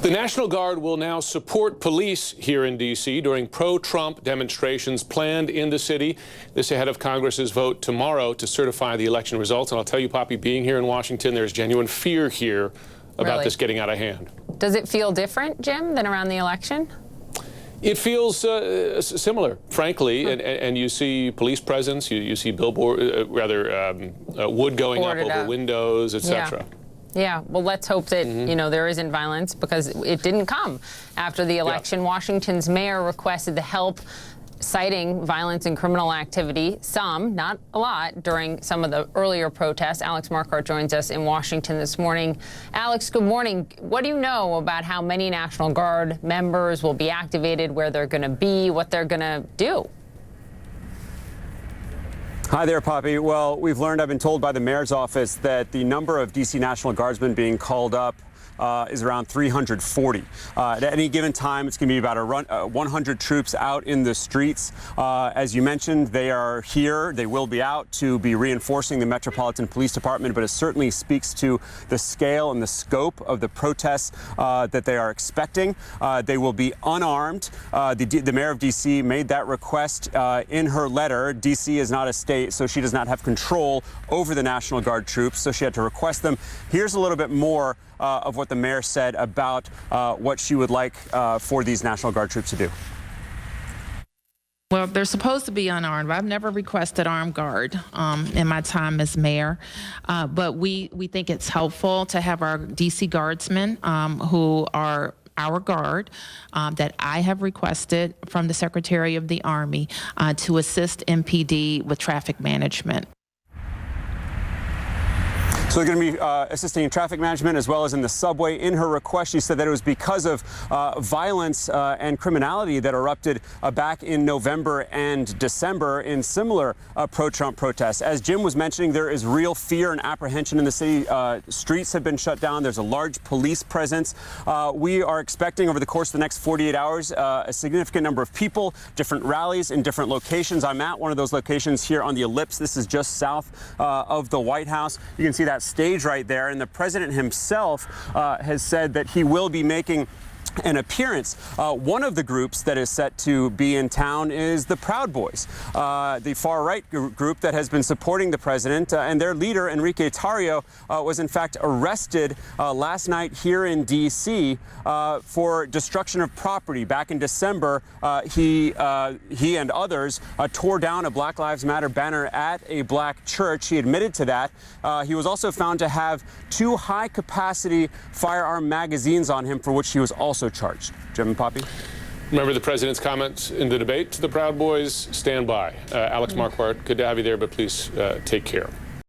The National Guard will now support police here in D.C. during pro-Trump demonstrations planned in the city. This ahead of Congress's vote tomorrow to certify the election results. And I'll tell you, Poppy, being here in Washington, there's genuine fear here about this getting out of hand. Does it feel different, Jim, than around the election? It feels similar, frankly, and you see police presence, you see billboard, wood going up over windows, etc. Yeah, well, let's hope that, you know, there isn't violence, because it didn't come after the election. Washington's mayor requested the help, citing violence and criminal activity, some, not a lot, during some of the earlier protests. Alex Marquardt joins us in Washington this morning. Alex, good morning. What do you know about how many National Guard members will be activated, where they're going to be, what they're going to do? Hi there, Poppy. Well, we've learned, I've been told by the mayor's office, that the number of D.C. National Guardsmen being called up is around 340. At any given time, it's going to be about 100 troops out in the streets. As you mentioned, they are here. They will be out to be reinforcing the Metropolitan Police Department, but it certainly speaks to the scale and the scope of the protests that they are expecting. They will be unarmed. The mayor of D.C. made that request in her letter. D.C. is not a state, so she does not have control over the National Guard troops, so she had to request them. Here's a little bit more of what the mayor said about what she would like for these National Guard troops to do. Well, they're supposed to be unarmed. I've never requested armed guard in my time as mayor, but we think it's helpful to have our D.C. Guardsmen who are our guard that I have requested from the Secretary of the Army to assist MPD with traffic management. So they're going to be assisting in traffic management as well as in the subway. In her request, she said that it was because of violence and criminality that erupted back in November and December in similar pro-Trump protests. As Jim was mentioning, there is real fear and apprehension in the city. Streets have been shut down. There's a large police presence. We are expecting over the course of the next 48 hours a significant number of people, different rallies in different locations. I'm at one of those locations here on the Ellipse. This is just south of the White House. You can see that stage right there, and the president himself has said that he will be making an appearance. One of the groups that is set to be in town is the Proud Boys, the far-right group that has been supporting the president, and their leader, Enrique Tarrio, was in fact arrested last night here in D.C. For destruction of property. Back in December, he and others tore down a Black Lives Matter banner at a black church. He admitted to that. He was also found to have 2 high-capacity firearm magazines on him, for which he was also charged. Jim and Poppy? Remember the president's comments in the debate to the Proud Boys? Stand by. Alex Marquardt, good to have you there, but please take care.